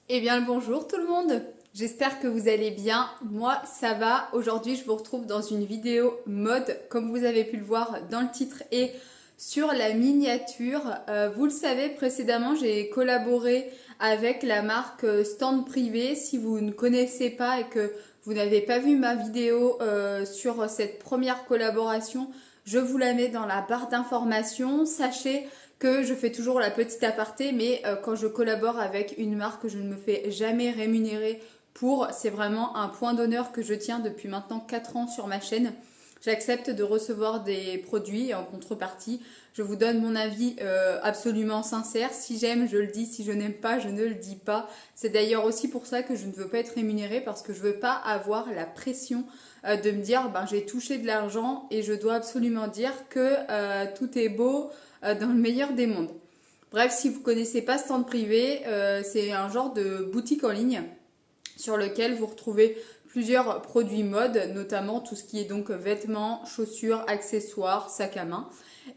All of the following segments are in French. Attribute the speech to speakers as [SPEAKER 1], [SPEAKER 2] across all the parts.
[SPEAKER 1] Eh bien le bonjour tout le monde, j'espère que vous allez bien, moi ça va. Aujourd'hui je vous retrouve dans une vidéo mode comme vous avez pu le voir dans le titre et sur la miniature. Vous le savez, précédemment j'ai collaboré avec la marque Stand Privé. Si vous ne connaissez pas et que vous n'avez pas vu ma vidéo sur cette première collaboration, je vous la mets dans la barre d'informations. Sachez que je fais toujours la petite aparté, mais quand je collabore avec une marque, je ne me fais jamais rémunérer pour. C'est vraiment un point d'honneur que je tiens depuis maintenant 4 ans sur ma chaîne. J'accepte de recevoir des produits et en contrepartie, je vous donne mon avis absolument sincère. Si j'aime, je le dis. Si je n'aime pas, je ne le dis pas. C'est d'ailleurs aussi pour ça que je ne veux pas être rémunérée, parce que je ne veux pas avoir la pression de me dire j'ai touché de l'argent et je dois absolument dire que tout est beau dans le meilleur des mondes. Bref, si vous ne connaissez pas Stand Privé, c'est un genre de boutique en ligne sur lequel vous retrouvez plusieurs produits mode, notamment tout ce qui est donc vêtements, chaussures, accessoires, sacs à main.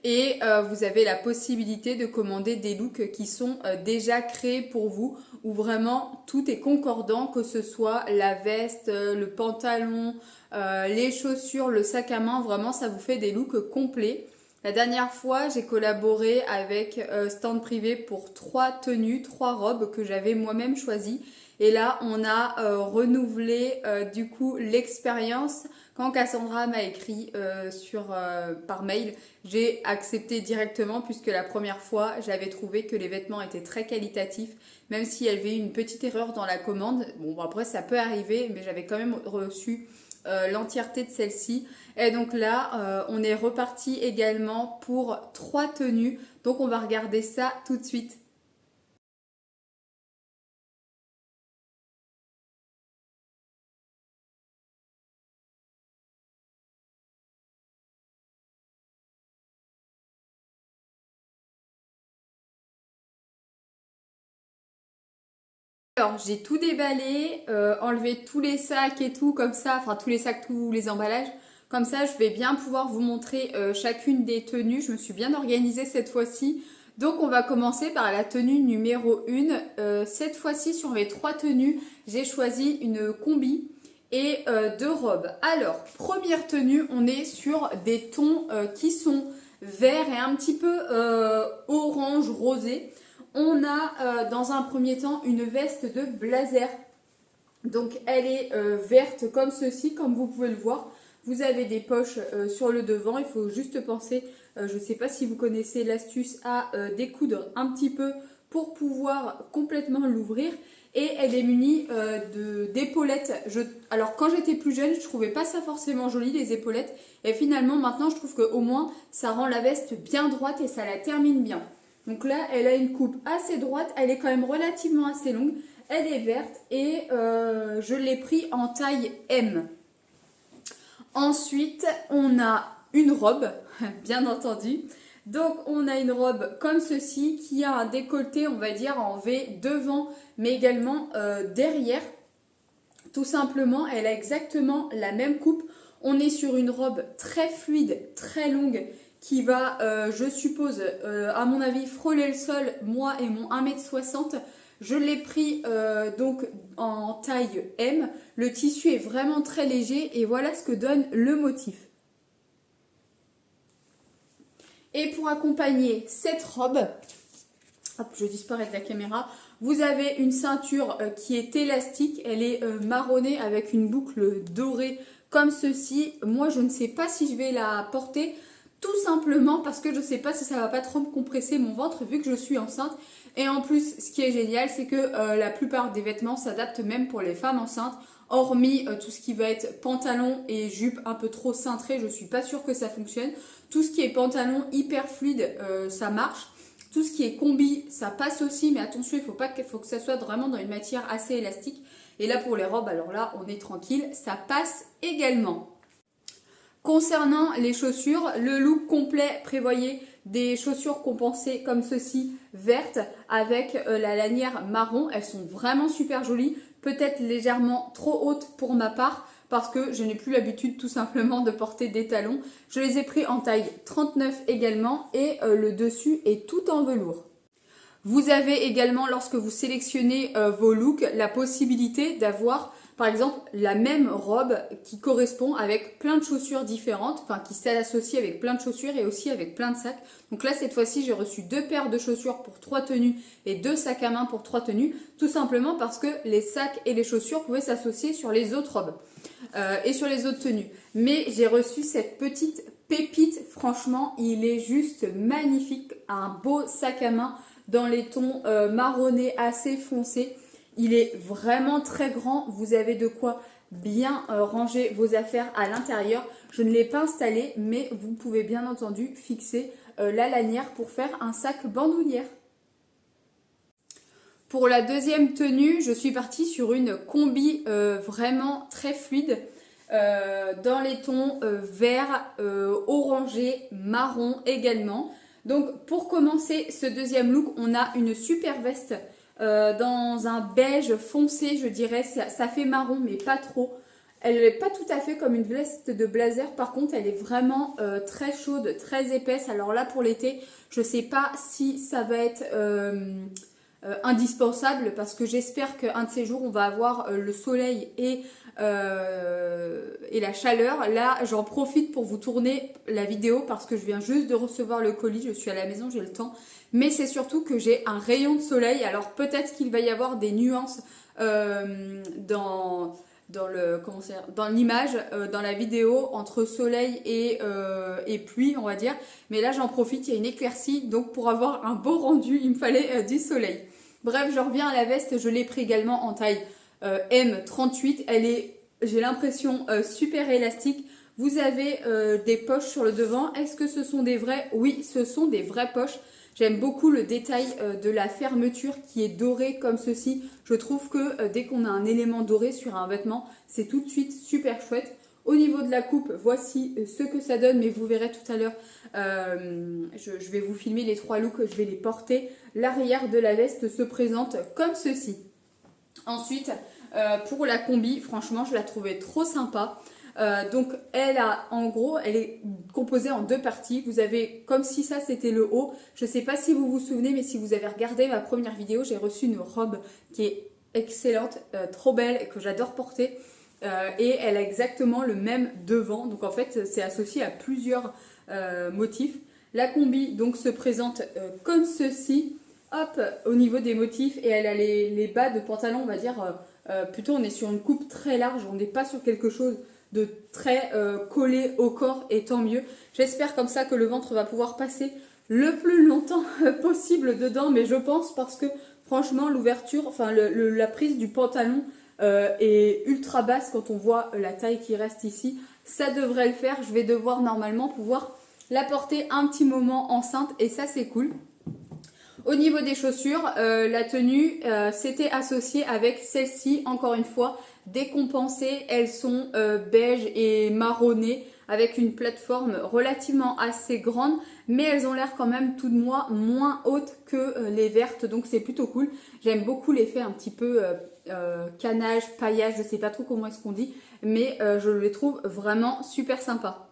[SPEAKER 1] Et vous avez la possibilité de commander des looks qui sont déjà créés pour vous, où vraiment tout est concordant, que ce soit la veste, le pantalon, les chaussures, le sac à main. Vraiment, ça vous fait des looks complets. La dernière fois, j'ai collaboré avec Stand Privé pour 3 tenues, 3 robes que j'avais moi-même choisies. Et là, on a renouvelé du coup l'expérience. Quand Cassandra m'a écrit par mail, j'ai accepté directement, puisque la première fois, j'avais trouvé que les vêtements étaient très qualitatifs, même s'il y avait une petite erreur dans la commande. Bon, après, ça peut arriver, mais j'avais quand même reçu l'entièreté de celle-ci. Et donc là, on est reparti également pour 3 tenues. Donc on va regarder ça tout de suite. Alors j'ai tout déballé, enlevé tous les sacs et tout comme ça, enfin tous les sacs, tous les emballages. Comme ça, je vais bien pouvoir vous montrer chacune des tenues. Je me suis bien organisée cette fois-ci. Donc on va commencer par la tenue numéro 1. Cette fois-ci, sur mes 3 tenues, j'ai choisi une combi et 2 robes. Alors, première tenue, on est sur des tons qui sont verts et un petit peu orange rosé. On a dans un premier temps une veste de blazer. Donc elle est verte comme ceci, comme vous pouvez le voir. Vous avez des poches sur le devant. Il faut juste penser, je ne sais pas si vous connaissez l'astuce, à découdre un petit peu pour pouvoir complètement l'ouvrir. Et elle est munie d'épaulettes. Alors quand j'étais plus jeune, je ne trouvais pas ça forcément joli, les épaulettes. Et finalement maintenant, je trouve qu'au moins, ça rend la veste bien droite et ça la termine bien. Donc là, elle a une coupe assez droite, elle est quand même relativement assez longue. Elle est verte et je l'ai pris en taille M. Ensuite, on a une robe, bien entendu. Donc, on a une robe comme ceci qui a un décolleté, on va dire, en V devant, mais également derrière. Tout simplement, elle a exactement la même coupe. On est sur une robe très fluide, très longue, qui va, je suppose, à mon avis, frôler le sol, moi et mon 1m60. Je l'ai pris donc en taille M. Le tissu est vraiment très léger et voilà ce que donne le motif. Et pour accompagner cette robe, hop, je disparais de la caméra, vous avez une ceinture qui est élastique. Elle est marronnée avec une boucle dorée comme ceci. Moi, je ne sais pas si je vais la porter. Tout simplement parce que je ne sais pas si ça va pas trop me compresser mon ventre vu que je suis enceinte. Et en plus, ce qui est génial, c'est que la plupart des vêtements s'adaptent même pour les femmes enceintes. Hormis tout ce qui va être pantalon et jupe un peu trop cintrée, je ne suis pas sûre que ça fonctionne. Tout ce qui est pantalon hyper fluide, ça marche. Tout ce qui est combi, ça passe aussi. Mais attention, il faut que ça soit vraiment dans une matière assez élastique. Et là, pour les robes, alors là, on est tranquille. Ça passe également. Concernant les chaussures, le look complet prévoyait des chaussures compensées comme ceci, vertes, avec la lanière marron. Elles sont vraiment super jolies, peut-être légèrement trop hautes pour ma part, parce que je n'ai plus l'habitude tout simplement de porter des talons. Je les ai pris en taille 39 également et le dessus est tout en velours. Vous avez également, lorsque vous sélectionnez vos looks, la possibilité d'avoir par exemple la même robe qui correspond avec plein de chaussures différentes, enfin qui s'associe avec plein de chaussures et aussi avec plein de sacs. Donc là cette fois-ci j'ai reçu 2 paires de chaussures pour 3 tenues et 2 sacs à main pour 3 tenues, tout simplement parce que les sacs et les chaussures pouvaient s'associer sur les autres robes et sur les autres tenues. Mais j'ai reçu cette petite pépite, franchement il est juste magnifique, un beau sac à main dans les tons marronnés assez foncés. Il est vraiment très grand, vous avez de quoi bien ranger vos affaires à l'intérieur. Je ne l'ai pas installé, mais vous pouvez bien entendu fixer la lanière pour faire un sac bandoulière. Pour la deuxième tenue, je suis partie sur une combi vraiment très fluide dans les tons vert, orangé, marron également. Donc pour commencer ce deuxième look, on a une super veste dans un beige foncé, je dirais, ça fait marron mais pas trop. Elle n'est pas tout à fait comme une veste de blazer, par contre elle est vraiment très chaude, très épaisse. Alors là pour l'été, je ne sais pas si ça va être indispensable parce que j'espère qu'un de ces jours on va avoir le soleil et la chaleur. Là j'en profite pour vous tourner la vidéo parce que je viens juste de recevoir le colis, je suis à la maison, j'ai le temps. Mais c'est surtout que j'ai un rayon de soleil, alors peut-être qu'il va y avoir des nuances dans l'image, dans la vidéo, entre soleil et pluie, on va dire. Mais là, j'en profite, il y a une éclaircie, donc pour avoir un beau rendu, il me fallait du soleil. Bref, je reviens à la veste, je l'ai pris également en taille M38. Elle est, j'ai l'impression, super élastique. Vous avez des poches sur le devant. Est-ce que ce sont des vraies? Oui, ce sont des vraies poches. J'aime beaucoup le détail de la fermeture qui est dorée comme ceci. Je trouve que dès qu'on a un élément doré sur un vêtement, c'est tout de suite super chouette. Au niveau de la coupe, voici ce que ça donne, mais vous verrez tout à l'heure, je vais vous filmer les 3 looks, je vais les porter. L'arrière de la veste se présente comme ceci. Ensuite, pour la combi, franchement, je la trouvais trop sympa. Donc elle a, en gros, elle est composée en 2 parties. Vous avez comme si ça c'était le haut. Je ne sais pas si vous vous souvenez, mais si vous avez regardé ma première vidéo, j'ai reçu une robe qui est excellente, trop belle et que j'adore porter. Et elle a exactement le même devant. Donc en fait c'est associé à plusieurs motifs. La combi donc se présente comme ceci. Hop, au niveau des motifs, et elle a les bas de pantalon, on va dire, plutôt on est sur une coupe très large, on n'est pas sur quelque chose de très collé au corps, et tant mieux. J'espère comme ça que le ventre va pouvoir passer le plus longtemps possible dedans, mais je pense parce que franchement l'ouverture, enfin la prise du pantalon est ultra basse quand on voit la taille qui reste ici. Ça devrait le faire, je vais devoir normalement pouvoir la porter un petit moment enceinte et ça c'est cool. Au niveau des chaussures, la tenue s'était associée avec celle-ci, encore une fois, décompensées. Elles sont beige et marronnées avec une plateforme relativement assez grande, mais elles ont l'air quand même tout de moins hautes que les vertes, donc c'est plutôt cool. J'aime beaucoup l'effet un petit peu canage, paillage, je sais pas trop comment est-ce qu'on dit, mais je les trouve vraiment super sympas.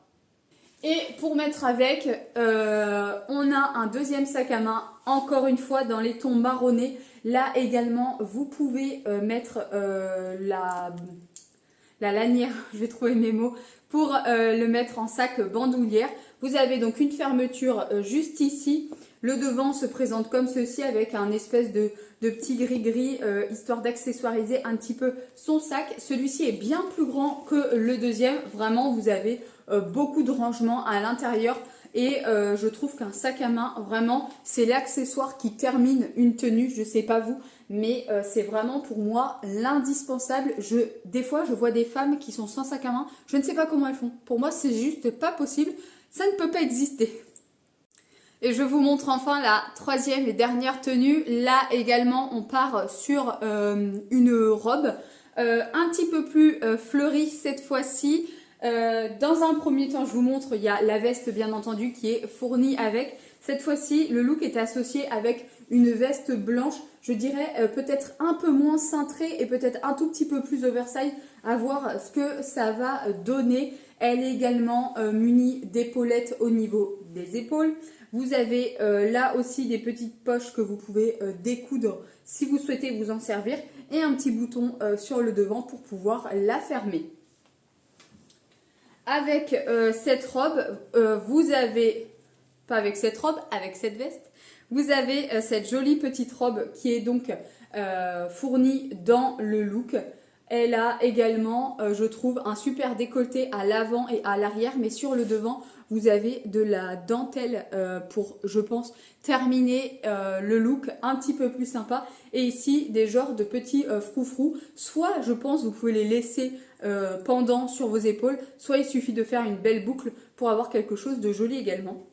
[SPEAKER 1] Et pour mettre avec, on a un deuxième sac à main, encore une fois dans les tons marronnés. Là également, vous pouvez mettre la lanière, je vais trouver mes mots, pour le mettre en sac bandoulière. Vous avez donc une fermeture juste ici. Le devant se présente comme ceci avec un espèce de petit gris-gris, histoire d'accessoiriser un petit peu son sac. Celui-ci est bien plus grand que le deuxième. Vraiment, vous avez beaucoup de rangement à l'intérieur. Et je trouve qu'un sac à main, vraiment, c'est l'accessoire qui termine une tenue. Je ne sais pas vous, mais c'est vraiment pour moi l'indispensable. Des fois, je vois des femmes qui sont sans sac à main. Je ne sais pas comment elles font. Pour moi, c'est juste pas possible. Ça ne peut pas exister. Et je vous montre enfin la troisième et dernière tenue. Là également, on part sur une robe un petit peu plus fleurie cette fois-ci. Dans un premier temps, je vous montre, il y a la veste bien entendu qui est fournie avec. Cette fois-ci, le look est associé avec une veste blanche, je dirais peut-être un peu moins cintrée et peut-être un tout petit peu plus oversize, à voir ce que ça va donner. Elle est également munie d'épaulettes au niveau des épaules. Vous avez là aussi des petites poches que vous pouvez découdre si vous souhaitez vous en servir et un petit bouton sur le devant pour pouvoir la fermer. Avec cette robe, vous avez, pas avec cette robe, avec cette veste, vous avez cette jolie petite robe qui est donc fournie dans le look. Elle a également, je trouve, un super décolleté à l'avant et à l'arrière, mais sur le devant, vous avez de la dentelle pour, je pense, terminer le look un petit peu plus sympa. Et ici, des genres de petits froufrous. Soit, je pense, vous pouvez les laisser pendant sur vos épaules, soit il suffit de faire une belle boucle pour avoir quelque chose de joli également.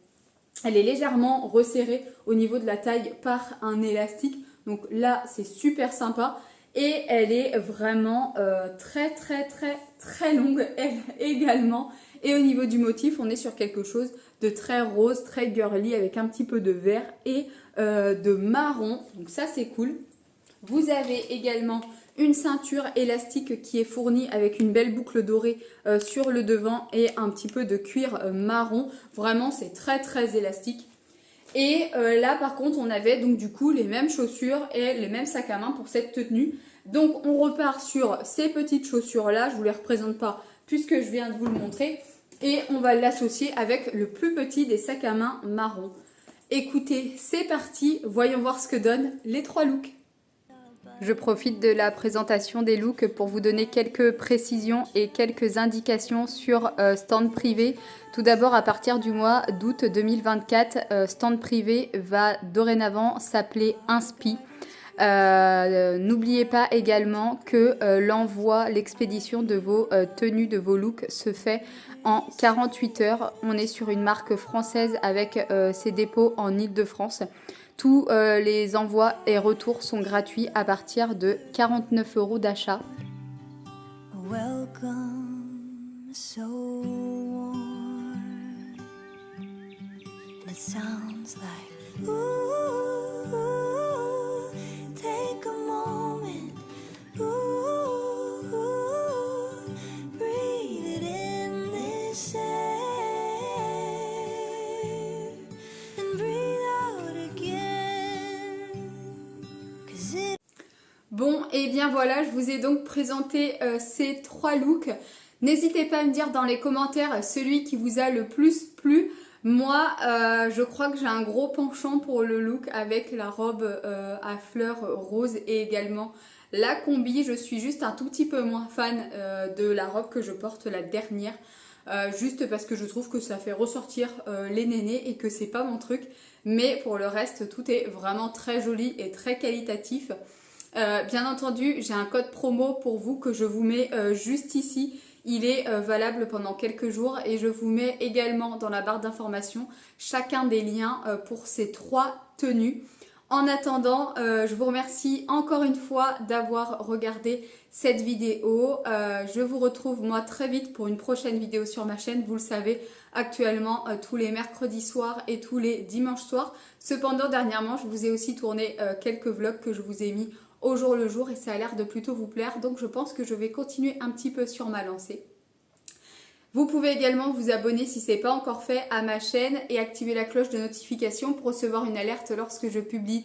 [SPEAKER 1] Elle est légèrement resserrée au niveau de la taille par un élastique. Donc là, c'est super sympa. Et elle est vraiment très longue elle également. Et au niveau du motif, on est sur quelque chose de très rose, très girly avec un petit peu de vert et de marron. Donc ça, c'est cool. Vous avez également une ceinture élastique qui est fournie avec une belle boucle dorée sur le devant et un petit peu de cuir marron. Vraiment, c'est très élastique. Et là, par contre, on avait donc du coup les mêmes chaussures et les mêmes sacs à main pour cette tenue. Donc, on repart sur ces petites chaussures-là. Je ne vous les représente pas puisque je viens de vous le montrer. Et on va l'associer avec le plus petit des sacs à main marron. Écoutez, c'est parti. Voyons voir ce que donnent les trois looks. Je profite de la présentation des looks pour vous donner quelques précisions et quelques indications sur Stand Privé. Tout d'abord, à partir du mois d'août 2024, Stand Privé va dorénavant s'appeler Inspi. N'oubliez pas également que l'envoi, l'expédition de vos tenues, de vos looks se fait en 48 heures. On est sur une marque française avec ses dépôts en Île-de-France. Tous les envois et retours sont gratuits à partir de 49 € d'achat. Welcome, so warm. It sounds like, ooh, take a moment, ooh, breathe it in this air. Bon, et bien voilà, je vous ai donc présenté ces trois looks. N'hésitez pas à me dire dans les commentaires celui qui vous a le plus plu. Moi, je crois que j'ai un gros penchant pour le look avec la robe à fleurs roses et également la combi. Je suis juste un tout petit peu moins fan de la robe que je porte, la dernière. Juste parce que je trouve que ça fait ressortir les nénés et que c'est pas mon truc. Mais pour le reste, tout est vraiment très joli et très qualitatif. Bien entendu, j'ai un code promo pour vous que je vous mets juste ici. Il est valable pendant quelques jours et je vous mets également dans la barre d'information chacun des liens pour ces trois tenues. En attendant, je vous remercie encore une fois d'avoir regardé cette vidéo. Je vous retrouve moi très vite pour une prochaine vidéo sur ma chaîne. Vous le savez, actuellement tous les mercredis soirs et tous les dimanches soirs. Cependant, dernièrement, je vous ai aussi tourné quelques vlogs que je vous ai mis au jour le jour et ça a l'air de plutôt vous plaire. Donc je pense que je vais continuer un petit peu sur ma lancée. Vous pouvez également vous abonner si ce n'est pas encore fait à ma chaîne et activer la cloche de notification pour recevoir une alerte lorsque je publie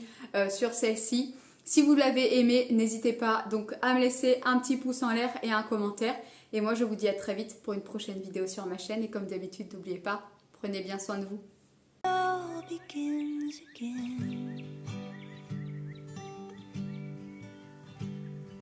[SPEAKER 1] sur celle-ci. Si vous l'avez aimé, n'hésitez pas donc à me laisser un petit pouce en l'air et un commentaire. Et moi je vous dis à très vite pour une prochaine vidéo sur ma chaîne et comme d'habitude n'oubliez pas, prenez bien soin de vous.